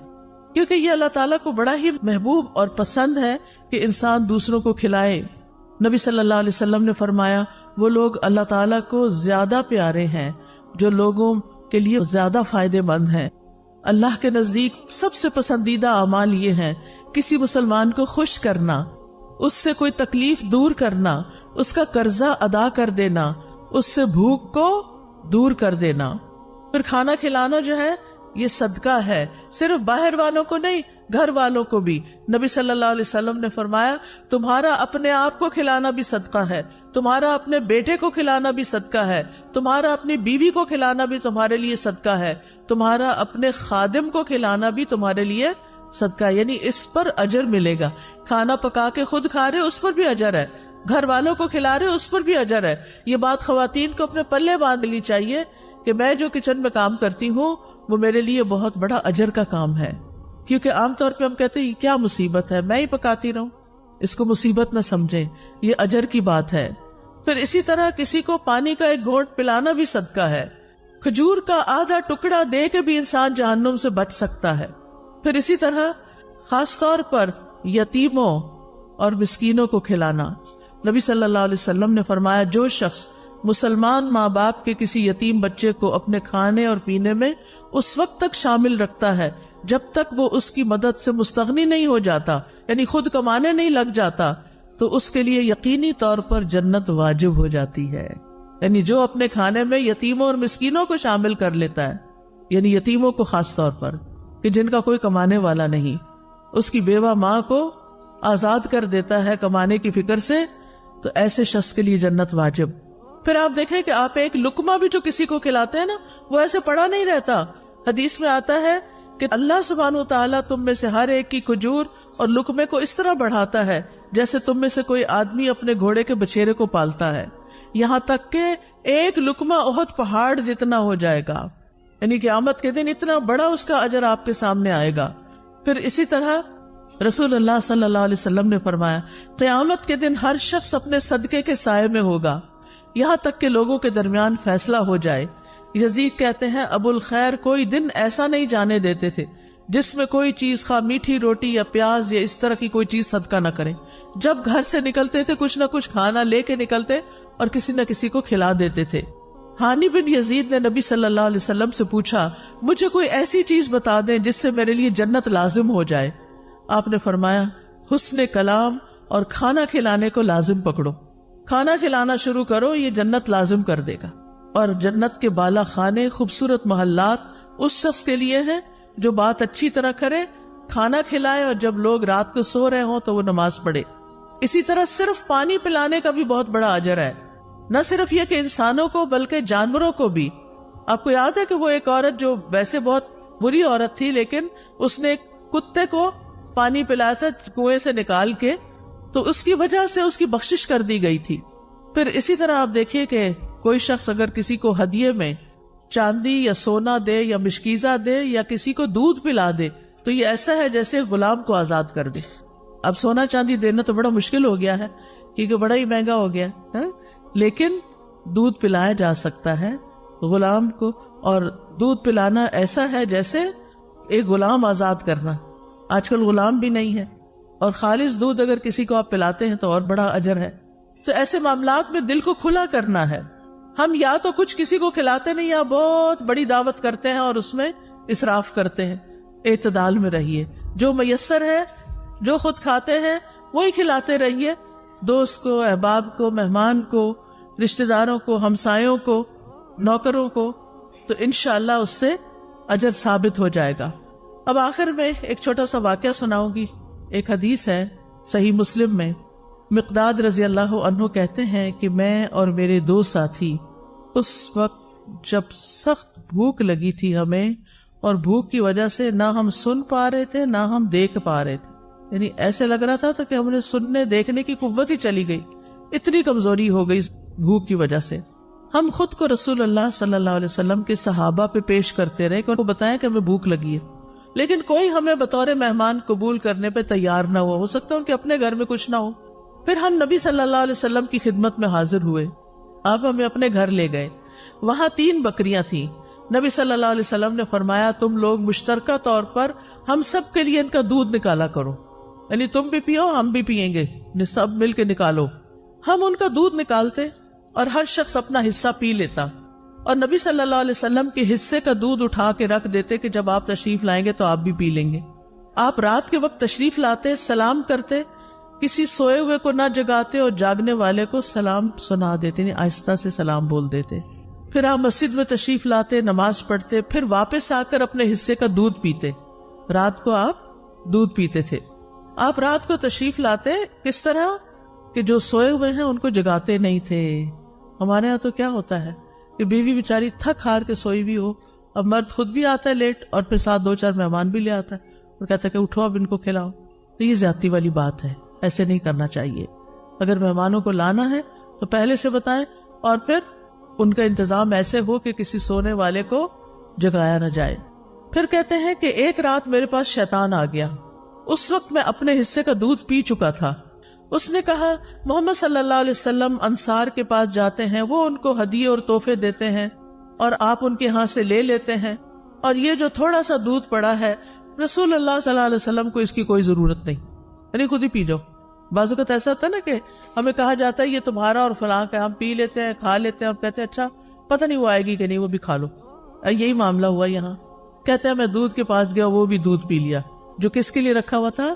کیونکہ یہ اللہ تعالیٰ کو بڑا ہی محبوب اور پسند ہے کہ انسان دوسروں کو کھلائے. نبی صلی اللہ علیہ وسلم نے فرمایا وہ لوگ اللہ تعالیٰ کو زیادہ پیارے ہیں جو لوگوں کے لیے زیادہ فائدے مند ہیں. اللہ کے نزدیک سب سے پسندیدہ اعمال یہ ہیں کسی مسلمان کو خوش کرنا، اس سے کوئی تکلیف دور کرنا، اس کا قرضہ ادا کر دینا، اس سے بھوک کو دور کر دینا. پھر کھانا کھلانا جو ہے یہ صدقہ ہے، صرف باہر والوں کو نہیں، گھر والوں کو بھی. نبی صلی اللہ علیہ وسلم نے فرمایا تمہارا اپنے آپ کو کھلانا بھی صدقہ ہے، تمہارا اپنے بیٹے کو کھلانا بھی صدقہ ہے، تمہارا اپنی بیوی کو کھلانا بھی تمہارے لیے صدقہ ہے، تمہارا اپنے خادم کو کھلانا بھی تمہارے لیے صدقہ ہے. یعنی اس پر اجر ملے گا. کھانا پکا کے خود کھا رہے اس پر بھی اجر ہے، گھر والوں کو کھلا رہے اس پر بھی اجر ہے. یہ بات خواتین کو اپنے پلے باندھ لی چاہیے کہ میں جو کچن میں کام کرتی ہوں وہ میرے لیے بہت بڑا اجر کا کام ہے. کیونکہ عام طور پہ ہم کہتے ہیں یہ کیا مصیبت ہے، میں ہی پکاتی رہوں، اس کو مصیبت نہ سمجھیں، یہ اجر کی بات ہے. پھر اسی طرح کسی کو پانی کا ایک گھونٹ پلانا بھی صدقہ ہے. کھجور کا آدھا ٹکڑا دے کے بھی انسان جہنم سے بچ سکتا ہے. پھر اسی طرح خاص طور پر یتیموں اور مسکینوں کو کھلانا. نبی صلی اللہ علیہ وسلم نے فرمایا جو شخص مسلمان ماں باپ کے کسی یتیم بچے کو اپنے کھانے اور پینے میں اس وقت تک شامل رکھتا ہے جب تک وہ اس کی مدد سے مستغنی نہیں ہو جاتا، یعنی خود کمانے نہیں لگ جاتا، تو اس کے لیے یقینی طور پر جنت واجب ہو جاتی ہے. یعنی جو اپنے کھانے میں یتیموں اور مسکینوں کو شامل کر لیتا ہے، یعنی یتیموں کو خاص طور پر کہ جن کا کوئی کمانے والا نہیں، اس کی بیوہ ماں کو آزاد کر دیتا ہے کمانے کی فکر سے، تو ایسے شخص کے لیے جنت واجب. پھر آپ دیکھیں کہ آپ ایک لقمہ بھی جو کسی کو کھلاتے ہیں نا وہ ایسے پڑا نہیں رہتا. حدیث میں آتا ہے کہ اللہ سبحانہ وتعالیٰ تم میں سے ہر ایک کی کھجور اور لقمے کو اس طرح بڑھاتا ہے جیسے تم میں سے کوئی آدمی اپنے گھوڑے کے بچھیرے کو پالتا ہے، یہاں تک کہ ایک لقمہ احد پہاڑ جتنا ہو جائے گا. یعنی قیامت کے دن اتنا بڑا اس کا اجر آپ کے سامنے آئے گا. پھر اسی طرح رسول اللہ صلی اللہ علیہ وسلم نے فرمایا قیامت کے دن ہر شخص اپنے صدقے کے سائے میں ہوگا یہاں تک کہ لوگوں کے درمیان فیصلہ ہو جائے. یزید کہتے ہیں ابو الخیر کوئی دن ایسا نہیں جانے دیتے تھے جس میں کوئی چیز خواہ میٹھی روٹی یا پیاز یا اس طرح کی کوئی چیز صدقہ نہ کرے. جب گھر سے نکلتے تھے کچھ نہ کچھ کھانا لے کے نکلتے اور کسی نہ کسی کو کھلا دیتے تھے. ہانی بن یزید نے نبی صلی اللہ علیہ وسلم سے پوچھا مجھے کوئی ایسی چیز بتا دیں جس سے میرے لیے جنت لازم ہو جائے. آپ نے فرمایا حسن کلام اور کھانا کھلانے کو لازم پکڑو. کھانا کھلانا شروع کرو، یہ جنت لازم کر دے گا. اور جنت کے بالا خانے، خوبصورت محلات اس شخص کے لیے ہیں جو بات اچھی طرح کرے، کھانا کھلائے اور جب لوگ رات کو سو رہے ہوں تو وہ نماز پڑھے. اسی طرح صرف پانی پلانے کا بھی بہت بڑا اجر ہے. نہ صرف یہ کہ انسانوں کو بلکہ جانوروں کو بھی. آپ کو یاد ہے کہ وہ ایک عورت جو ویسے بہت بری عورت تھی لیکن اس نے ایک کتے کو پانی پلایا تھا کنویں سے نکال کے، تو اس کی وجہ سے اس کی بخشش کر دی گئی تھی. پھر اسی طرح آپ دیکھیے کہ کوئی شخص اگر کسی کو ہدیے میں چاندی یا سونا دے یا مشکیزہ دے یا کسی کو دودھ پلا دے تو یہ ایسا ہے جیسے غلام کو آزاد کر دے. اب سونا چاندی دینا تو بڑا مشکل ہو گیا ہے کیونکہ بڑا ہی مہنگا ہو گیا ہے، لیکن دودھ پلایا جا سکتا ہے غلام کو. اور دودھ پلانا ایسا ہے جیسے ایک غلام آزاد کرنا. آج کل غلام بھی نہیں ہے اور خالص دودھ اگر کسی کو آپ پلاتے ہیں تو اور بڑا اجر ہے. تو ایسے معاملات میں دل کو کھلا کرنا ہے. ہم یا تو کچھ کسی کو کھلاتے نہیں یا بہت بڑی دعوت کرتے ہیں اور اس میں اسراف کرتے ہیں. اعتدال میں رہیے، جو میسر ہے جو خود کھاتے ہیں وہی کھلاتے رہیے. دوست کو، احباب کو، مہمان کو، رشتہ داروں کو، ہمسایوں کو، نوکروں کو، تو انشاءاللہ اس سے اجر ثابت ہو جائے گا. اب آخر میں ایک چھوٹا سا واقعہ سناؤں گی. ایک حدیث ہے صحیح مسلم میں، مقداد رضی اللہ عنہ کہتے ہیں کہ میں اور میرے دو ساتھی اس وقت جب سخت بھوک لگی تھی ہمیں، اور بھوک کی وجہ سے نہ ہم سن پا رہے تھے نہ ہم دیکھ پا رہے تھے، یعنی ایسے لگ رہا تھا کہ ہم نے سننے دیکھنے کی قوت ہی چلی گئی، اتنی کمزوری ہو گئی بھوک کی وجہ سے۔ ہم خود کو رسول اللہ صلی اللہ علیہ وسلم کے صحابہ پہ پیش کرتے رہے کہ ان کو بتائیں کہ ہمیں بھوک لگی ہے، لیکن کوئی ہمیں بطور مہمان قبول کرنے پہ تیار نہ ہو سکتا ان کے اپنے گھر میں کچھ نہ ہو۔ پھر ہم نبی صلی اللہ علیہ وسلم کی خدمت میں حاضر ہوئے، آپ ہمیں اپنے گھر لے گئے، وہاں 3 بکریاں تھیں۔ نبی صلی اللہ علیہ وسلم نے فرمایا تم لوگ مشترکہ طور پر ہم سب کے لیے ان کا دودھ نکالا کرو، یعنی تم بھی پیو ہم بھی پیئیں گے، سب مل کے نکالو۔ ہم ان کا دودھ نکالتے اور ہر شخص اپنا حصہ پی لیتا، اور نبی صلی اللہ علیہ وسلم کے حصے کا دودھ اٹھا کے رکھ دیتے کہ جب آپ تشریف لائیں گے تو آپ بھی پی لیں گے۔ آپ رات کے وقت تشریف لاتے، سلام کرتے، کسی سوئے ہوئے کو نہ جگاتے اور جاگنے والے کو سلام سنا دیتے، یعنی آہستہ سے سلام بول دیتے۔ پھر آپ مسجد میں تشریف لاتے، نماز پڑھتے، پھر واپس آ کر اپنے حصے کا دودھ پیتے۔ رات کو آپ دودھ پیتے تھے۔ آپ رات کو تشریف لاتے کس طرح کہ جو سوئے ہوئے ہیں ان کو جگاتے نہیں تھے۔ ہمارے ہاں تو کیا ہوتا ہے کہ بیوی بیچاری تھک ہار کے سوئی بھی ہو، اب مرد خود بھی آتا ہے لیٹ اور پھر ساتھ 2-4 مہمان بھی لے آتا ہے اور کہتا ہے کہ اٹھو اب ان کو کھلاؤ۔ تو یہ زیادتی والی بات ہے، ایسے نہیں کرنا چاہیے۔ اگر مہمانوں کو لانا ہے تو پہلے سے بتائیں، اور پھر ان کا انتظام ایسے ہو کہ کسی سونے والے کو جگایا نہ جائے۔ پھر کہتے ہیں کہ ایک رات میرے پاس شیطان آ گیا، اس وقت میں اپنے حصے کا دودھ پی چکا تھا۔ اس نے کہا محمد صلی اللہ علیہ وسلم انصار کے پاس جاتے ہیں، وہ ان کو ہدیے اور تحفے دیتے ہیں اور آپ ان کے ہاں سے لے لیتے ہیں، اور یہ جو تھوڑا سا دودھ پڑا ہے رسول اللہ صلی اللہ علیہ وسلم کو اس کی کوئی ضرورت نہیں، یعنی خود ہی پی جاؤ۔ بعض اوقات ایسا ہوتا ہے نا کہ ہمیں کہا جاتا ہے یہ تمہارا اور فلاں کا، ہم پی لیتے ہیں کھا لیتے ہیں اور کہتے ہیں اچھا پتہ نہیں وہ آئے گی کہ نہیں، وہ بھی کھا لو۔ یہی معاملہ ہوا یہاں، کہتے ہیں میں دودھ کے پاس گیا، وہ بھی دودھ پی لیا جو کس کے لیے رکھا ہوا تھا؟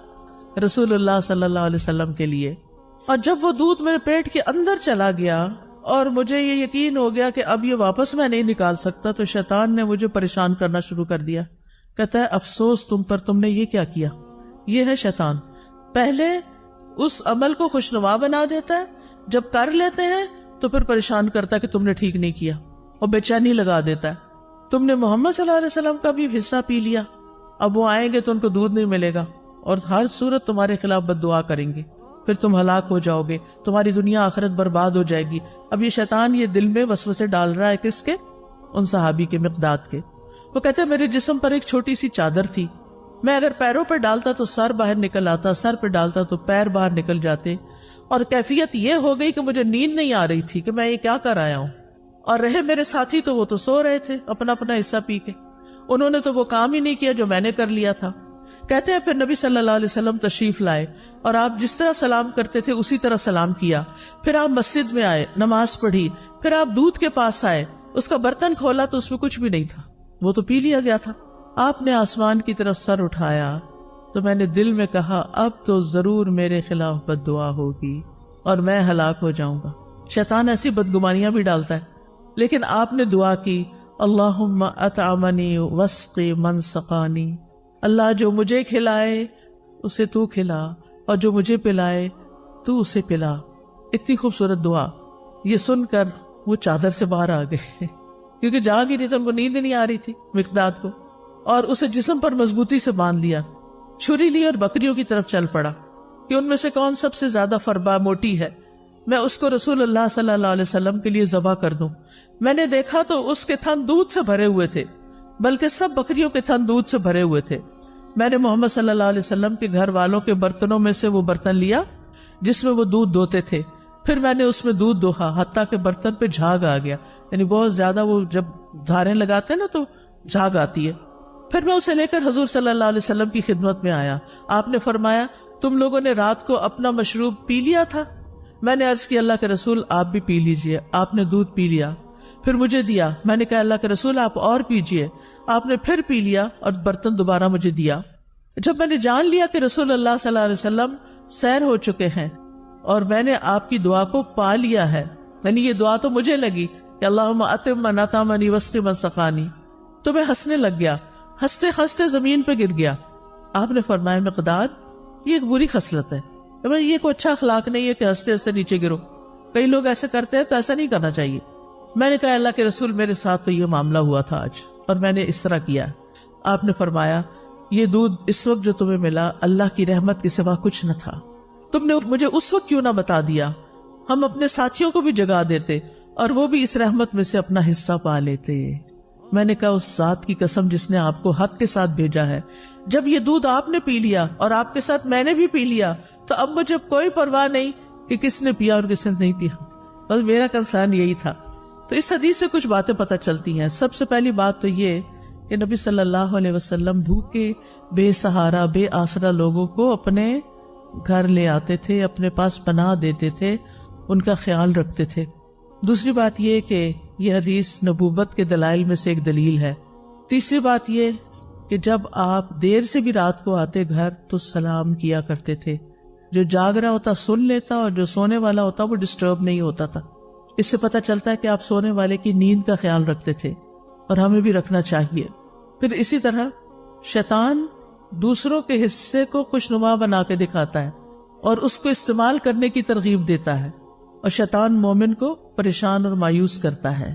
رسول اللہ صلی اللہ علیہ وسلم کے لیے۔ اور جب وہ دودھ میرے پیٹ کے اندر چلا گیا اور مجھے یہ یقین ہو گیا کہ اب یہ واپس میں نہیں نکال سکتا، تو شیطان نے مجھے پریشان کرنا شروع کر دیا۔ کہتا ہے افسوس تم پر، تم نے یہ کیا کیا۔ یہ ہے شیطان، پہلے اس عمل کو خوشنما بنا دیتا ہے، جب کر لیتے ہیں تو پھر پریشان کرتا ہے کہ تم نے ٹھیک نہیں کیا، اور بے چینی لگا دیتا ہے۔ تم نے محمد صلی اللہ علیہ وسلم کا بھی حصہ پی لیا، اب وہ آئیں گے تو ان کو دودھ نہیں ملے گا اور ہر صورت تمہارے خلاف بد دعا کریں گے، پھر تم ہلاک ہو جاؤ گے، تمہاری دنیا آخرت برباد ہو جائے گی۔ اب یہ شیطان یہ دل میں وسوسے ڈال رہا ہے، کس کے؟ ان صحابی کے، مقداد کے۔ وہ کہتے ہیں میرے جسم پر ایک چھوٹی سی چادر تھی، میں اگر پیروں پر ڈالتا تو سر باہر نکل آتا، سر پہ ڈالتا تو پیر باہر نکل جاتے، اور کیفیت یہ ہو گئی کہ مجھے نیند نہیں آ رہی تھی کہ میں یہ کیا کر آیا ہوں۔ اور رہے میرے ساتھی تو وہ تو سو رہے تھے اپنا اپنا حصہ پی کے، انہوں نے تو وہ کام ہی نہیں کیا جو میں نے کر لیا تھا۔ کہتے ہیں پھر نبی صلی اللہ علیہ وسلم تشریف لائے اور آپ جس طرح سلام کرتے تھے اسی طرح سلام کیا، پھر آپ مسجد میں آئے، نماز پڑھی، پھر آپ دودھ کے پاس آئے، اس کا برتن کھولا تو اس میں کچھ بھی نہیں تھا، وہ تو پی لیا گیا تھا۔ آپ نے آسمان کی طرف سر اٹھایا تو میں نے دل میں کہا اب تو ضرور میرے خلاف بد دعا ہوگی اور میں ہلاک ہو جاؤں گا۔ شیطان ایسی بدگمانیاں بھی ڈالتا ہے، لیکن آپ نے دعا کی اللہم اطعمنی واسقی من سقانی، اللہ جو مجھے کھلائے اسے تو کھلا، اور جو مجھے پلائے تو اسے پلا۔ اتنی خوبصورت دعا، یہ سن کر وہ چادر سے باہر آ گئے کیونکہ جاگ ہی نہیں تھا، ان کو نیند نہیں آ رہی تھی مقداد کو، اور اسے جسم پر مضبوطی سے باندھ لیا، چھری لی اور بکریوں کی طرف چل پڑا کہ ان میں سے کون سب سے زیادہ فربا موٹی ہے، میں اس کو رسول اللہ صلی اللہ علیہ وسلم کے لیے ذبح کر دوں۔ میں نے دیکھا تو اس کے تھن دودھ سے بھرے ہوئے تھے، بلکہ سب بکریوں کے تھن دودھ سے بھرے ہوئے تھے۔ میں نے محمد صلی اللہ علیہ وسلم کے گھر والوں کے برتنوں میں سے وہ برتن لیا جس میں وہ دودھ دوتے تھے، پھر میں نے اس میں دودھ دوہا حتیٰ کہ برتن پہ جھاگ آ گیا، یعنی بہت زیادہ وہ جب دھاریں لگاتے ہیں نا تو جھاگ آتی ہے۔ پھر میں اسے لے کر حضور صلی اللہ علیہ وسلم کی خدمت میں آیا، آپ نے فرمایا تم لوگوں نے رات کو اپنا مشروب پی لیا تھا؟ میں نے عرض کی اللہ کے رسول آپ بھی پی لیجئے۔ آپ نے دودھ پی لیا، پھر مجھے دیا، میں نے کہا اللہ کے رسول آپ اور پیجئے، آپ نے پھر پی لیا اور برتن دوبارہ مجھے دیا۔ جب میں نے جان لیا کہ رسول اللہ صلی اللہ علیہ وسلم سیر ہو چکے ہیں اور میں نے آپ کی دعا کو پا لیا ہے، یعنی یہ دعا تو مجھے لگی کہ اللہم اطعم من اطعمنی واسقی من سقانی، تو میں ہنسنے لگ گیا، ہنستے ہنستے زمین پہ گر گیا۔ آپ نے فرمایا مقداد یہ ایک بری خصلت ہے، یہ کوئی اچھا اخلاق نہیں ہے کہ ہنستے ہنستے نیچے گرو، کئی لوگ ایسے کرتے ہیں تو ایسا نہیں کرنا چاہیے۔ میں نے کہا اللہ کے رسول میرے ساتھ تو یہ معاملہ ہوا تھا آج اور میں نے اس طرح کیا. آپ نے فرمایا یہ دودھ اس وقت جو تمہیں ملا اللہ کی رحمت کے سوا کچھ نہ تھا. تم نے مجھے اس وقت کیوں نہ بتا دیا؟ ہم اپنے ساتھیوں کو بھی جگا دیتے اور وہ بھی اس رحمت میں سے اپنا حصہ پا لیتے. میں نے کہا اس ذات کی قسم جس نے آپ کو حق کے ساتھ بھیجا ہے، جب یہ دودھ آپ نے پی لیا اور آپ کے ساتھ میں نے بھی پی لیا تو اب مجھے کوئی پرواہ نہیں کہ کس نے پیا اور کس نے نہیں پیا. بس میرا کنسرن یہی تھا. تو اس حدیث سے کچھ باتیں پتہ چلتی ہیں. سب سے پہلی بات تو یہ کہ نبی صلی اللہ علیہ وسلم بھوکے بے سہارا بے آسرا لوگوں کو اپنے گھر لے آتے تھے، اپنے پاس پناہ دیتے تھے، ان کا خیال رکھتے تھے. دوسری بات یہ کہ یہ حدیث نبوت کے دلائل میں سے ایک دلیل ہے. تیسری بات یہ کہ جب آپ دیر سے بھی رات کو آتے گھر تو سلام کیا کرتے تھے. جو جاگ رہا ہوتا سن لیتا اور جو سونے والا ہوتا وہ ڈسٹرب نہیں ہوتا تھا. اس سے پتہ چلتا ہے کہ آپ سونے والے کی نیند کا خیال رکھتے تھے اور ہمیں بھی رکھنا چاہیے. پھر اسی طرح شیطان دوسروں کے حصے کو خوشنما بنا کے دکھاتا ہے اور اس کو استعمال کرنے کی ترغیب دیتا ہے، اور شیطان مومن کو پریشان اور مایوس کرتا ہے.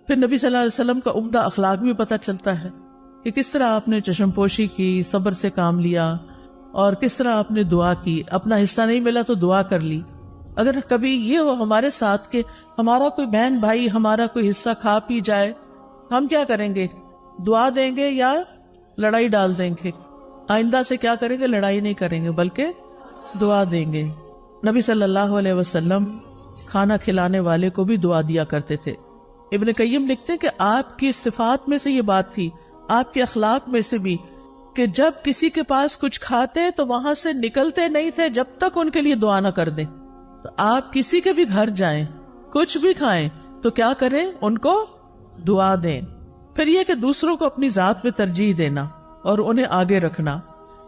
پھر نبی صلی اللہ علیہ وسلم کا عمدہ اخلاق بھی پتہ چلتا ہے کہ کس طرح آپ نے چشم پوشی کی، صبر سے کام لیا اور کس طرح آپ نے دعا کی. اپنا حصہ نہیں ملا تو دعا کر لی. اگر کبھی یہ ہو ہمارے ساتھ کہ ہمارا کوئی بہن بھائی ہمارا کوئی حصہ کھا پی جائے، ہم کیا کریں گے؟ دعا دیں گے یا لڑائی ڈال دیں گے؟ آئندہ سے کیا کریں گے؟ لڑائی نہیں کریں گے بلکہ دعا دیں گے. نبی صلی اللہ علیہ وسلم کھانا کھلانے والے کو بھی دعا دیا کرتے تھے. ابن قیم لکھتے ہیں کہ آپ کی صفات میں سے یہ بات تھی، آپ کے اخلاق میں سے بھی، کہ جب کسی کے پاس کچھ کھاتے تو وہاں سے نکلتے نہیں تھے جب تک ان کے لیے دعا نہ کر دیں. تو آپ کسی کے بھی گھر جائیں، کچھ بھی کھائیں تو کیا کریں؟ ان کو دعا دیں. پھر یہ کہ دوسروں کو اپنی ذات میں ترجیح دینا اور انہیں آگے رکھنا.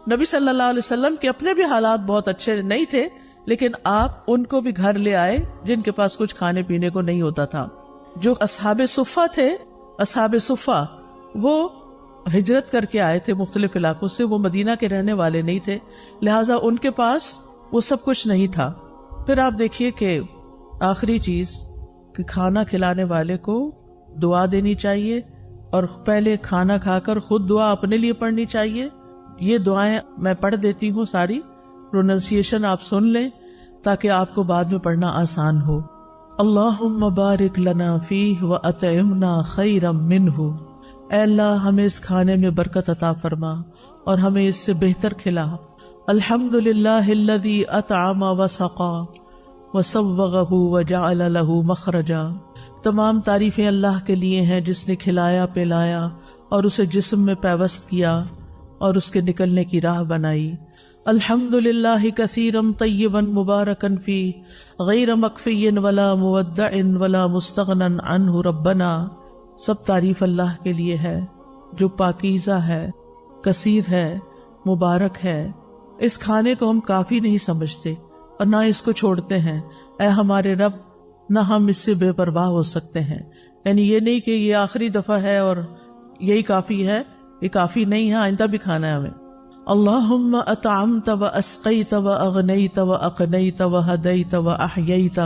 نبی صلی اللہ علیہ وسلم کے اپنے بھی حالات بہت اچھے نہیں تھے، لیکن آپ ان کو بھی گھر لے آئے جن کے پاس کچھ کھانے پینے کو نہیں ہوتا تھا. جو اصحاب صفہ تھے، اصحاب صفہ وہ ہجرت کر کے آئے تھے مختلف علاقوں سے، وہ مدینہ کے رہنے والے نہیں تھے، لہٰذا ان کے پاس وہ سب کچھ نہیں تھا. پھر آپ دیکھیے کہ آخری چیز کہ کھانا کھلانے والے کو دعا دینی چاہیے اور پہلے کھانا کھا کر خود دعا اپنے لیے پڑھنی چاہیے. یہ دعائیں میں پڑھ دیتی ہوں، ساری پروننسیشن آپ سن لیں تاکہ آپ کو بعد میں پڑھنا آسان ہو. اللہم بارک لنا فیہ واطعمنا خیرا منہ. اے اللہ ہمیں اس کھانے میں برکت عطا فرما اور ہمیں اس سے بہتر کھلا. الحمدللہ الذی اطعم وسقا وسوغہ وجعل لہ مخرجا. تمام تعریفیں اللہ کے لیے ہیں جس نے کھلایا پلایا اور اسے جسم میں پیوست کیا اور اس کے نکلنے کی راہ بنائی. الحمدللہ کثیرا طیبا مبارکا فیہ غیر مکفی ولا مودع ولا مستغنی عنہ ربنا. سب تعریف اللہ کے لیے ہے جو پاکیزہ ہے، کثیر ہے، مبارک ہے. اس کھانے کو ہم کافی نہیں سمجھتے اور نہ اس کو چھوڑتے ہیں. اے ہمارے رب، نہ ہم اس سے بے پرواہ ہو سکتے ہیں. یعنی یہ نہیں کہ یہ آخری دفعہ ہے اور یہی کافی ہے، یہ کافی نہیں ہے، آئندہ بھی کھانا ہے ہمیں. اللہم اطعمت و اسقیت و اغنیت و اقنیت و ہدیت و احییت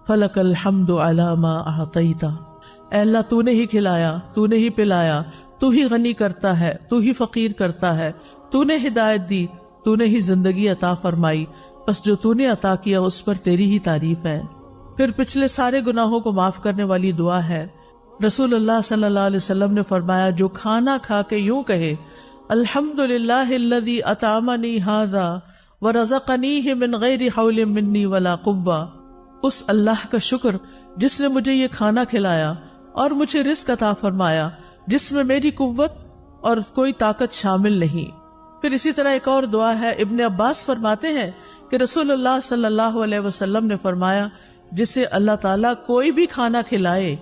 فلک الحمد علی ما اعطیت. اے اللہ تو نے ہی کھلایا، تو نے ہی پلایا، تو ہی غنی کرتا ہے، تو ہی فقیر کرتا ہے، تو نے ہدایت دی، تو نے ہی زندگی عطا فرمائی، بس جو تو نے عطا کیا اس پر تیری ہی تعریف ہے. پھر پچھلے سارے گناہوں کو معاف کرنے والی دعا ہے. رسول اللہ صلی اللہ علیہ وسلم نے فرمایا جو کھانا کھا کے یوں کہے الحمدللہ الذی اطعمنی ھذا ورزقنیہ من غیر حول منی ولا قوہ، اس اللہ کا شکر جس نے مجھے یہ کھانا کھلایا اور مجھے رزق عطا فرمایا جس میں میری قوت اور کوئی طاقت شامل نہیں. پھر اسی طرح ایک اور دعا ہے. ابن عباس فرماتے ہیں کہ رسول اللہ صلی اللہ علیہ وسلم نے فرمایا جسے اللہ تعالیٰ کوئی بھی کھانا کھلائے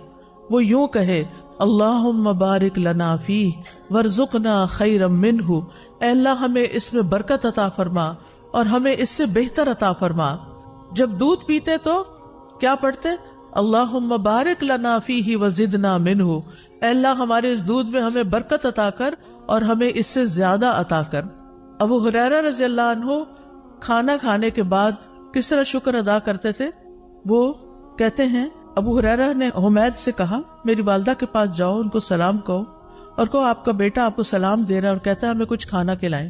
وہ یوں کہے اللہم بارک لنا فیہ ورزقنا خیرا منہ. اے اللہ ہمیں اس میں برکت عطا فرما اور ہمیں اس سے بہتر عطا فرما. جب دودھ پیتے تو کیا پڑھتے؟ اللہم بارک لنا فیہ وزدنا منہ. اے اللہ ہمارے اس دودھ میں ہمیں برکت عطا کر اور ہمیں اس سے زیادہ عطا کر. ابو ہریرہ رضی اللہ عنہ کھانا کھانے کے بعد کس طرح شکر ادا کرتے تھے؟ وہ کہتے ہیں ابو ہریرہ نے حمید سے کہا میری والدہ کے پاس جاؤ، ان کو سلام کہو اور کہو آپ کا بیٹا آپ کو سلام دے رہا ہے اور کہتا ہے ہمیں کچھ کھانا کھلائیں۔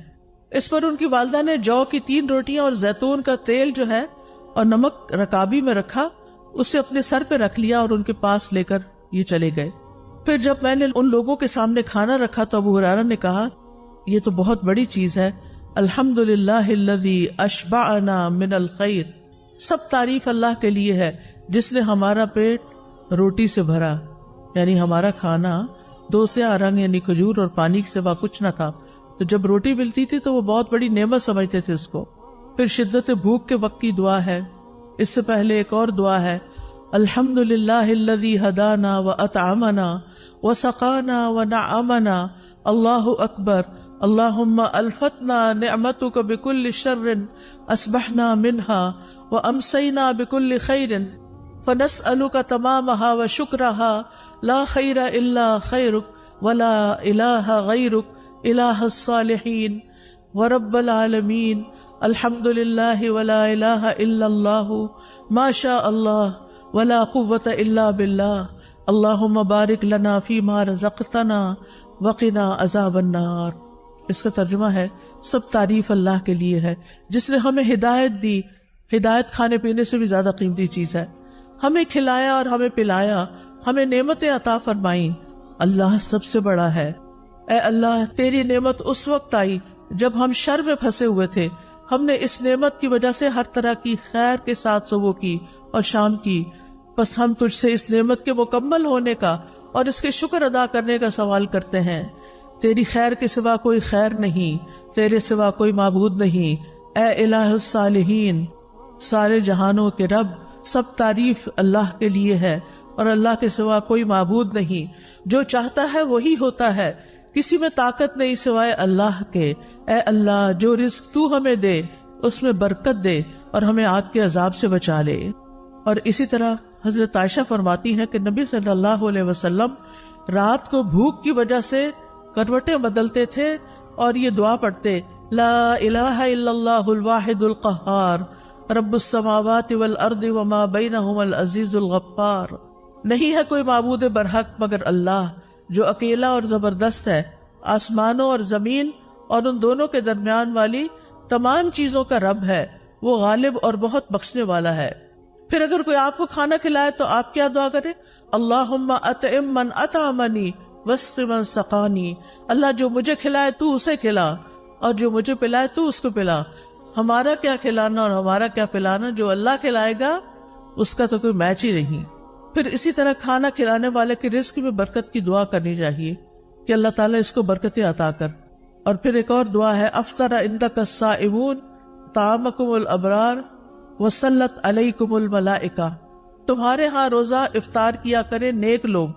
اس پر ان کی والدہ نے جو کی 3 روٹیاں اور زیتون کا تیل جو ہے اور نمک رکابی میں رکھا، اسے اپنے سر پہ رکھ لیا اور ان کے پاس لے کر یہ چلے گئے۔ پھر جب میں نے ان لوگوں کے سامنے کھانا رکھا تو ابو ہریرہ نے کہا یہ تو بہت بڑی چیز ہے، الحمدللہ الذی اشبعنا من الخیر، سب تعریف اللہ کے لیے ہے جس نے ہمارا پیٹ روٹی سے بھرا، یعنی ہمارا کھانا 2 سیاہ رنگ یعنی کھجور اور پانی کے سوا کچھ نہ تھا، تو جب روٹی ملتی تھی تو وہ بہت بڑی نعمت سمجھتے تھے اس کو۔ پھر شدت بھوک کے وقت کی دعا ہے، اس سے پہلے ایک اور دعا ہے، الحمدللہ الذی ہدانا واطعمنا وسقانا ونعمنا، اللہ اکبر، اللہم الفتنا نعمتک بکل شر اصبحنا منها وامسینا بکل خیر فنسألک تمامها وشکرها لا خیر الا خیرک ولا الہ غیرک الہ الصالحین ورب العالمین، الحمدللہ ولا الہ الا اللہ ما شاء اللہ ولا قوة الا باللہ، اللہم بارک لنا فیما رزقتنا وقنا عذاب النار۔ اس کا ترجمہ ہے سب تعریف اللہ کے لیے ہے جس نے ہمیں ہدایت دی، ہدایت کھانے پینے سے بھی زیادہ قیمتی چیز ہے، ہمیں کھلایا اور ہمیں پلایا، ہمیں نعمتیں عطا فرمائیں، اللہ سب سے بڑا ہے۔ اے اللہ تیری نعمت اس وقت آئی جب ہم شر میں پھنسے ہوئے تھے، ہم نے اس نعمت کی وجہ سے ہر طرح کی خیر کے ساتھ صبح کی اور شام کی، بس ہم تجھ سے اس نعمت کے مکمل ہونے کا اور اس کے شکر ادا کرنے کا سوال کرتے ہیں۔ تیری خیر کے سوا کوئی خیر نہیں، تیرے سوا کوئی معبود نہیں، اے الہ الصالحین، سارے جہانوں کے رب، سب تعریف اللہ کے لیے ہے اور اللہ کے سوا کوئی معبود نہیں، جو چاہتا ہے وہی ہوتا ہے، کسی میں طاقت نہیں سوائے اللہ کے۔ اے اللہ جو رزق تو ہمیں دے اس میں برکت دے اور ہمیں آگ کے عذاب سے بچا لے۔ اور اسی طرح حضرت عائشہ فرماتی ہیں کہ نبی صلی اللہ علیہ وسلم رات کو بھوک کی وجہ سے کروٹیں بدلتے تھے اور یہ دعا پڑھتے، لا الہ الا اللہ الواحد القہار رب السماوات والارض وما بینہما العزیز الغفار، نہیں ہے کوئی معبود برحق مگر اللہ جو اکیلا اور زبردست ہے، آسمانوں اور زمین اور ان دونوں کے درمیان والی تمام چیزوں کا رب ہے، وہ غالب اور بہت بخشنے والا ہے۔ پھر اگر کوئی آپ کو کھانا کھلائے تو آپ کیا دعا کریں؟ اللہم اطعم من اطعمنی واسق من سقانی، اللہ جو مجھے کھلائے تو اسے کھلا اور جو مجھے پلائے تو اس کو پلا۔ ہمارا کیا کھلانا اور ہمارا کیا پلانا، جو اللہ کھلائے گا اس کا تو کوئی میچ ہی نہیں۔ پھر اسی طرح کھانا کھلانے والے کے رزق میں برکت کی دعا کرنی چاہیے کہ اللہ تعالیٰ اس کو برکتیں عطا کر۔ اور پھر ایک اور دعا ہے، افطر عندک الصائمون طعامکم الابرار وصلت علیکم الملائکہ، تمہارے ہاں روزہ افطار کیا کریں نیک لوگ،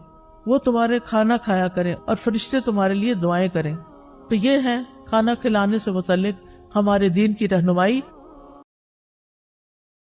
وہ تمہارے کھانا کھایا کریں اور فرشتے تمہارے لیے دعائیں کریں۔ تو یہ ہے کھانا کھلانے سے متعلق ہمارے دین کی رہنمائی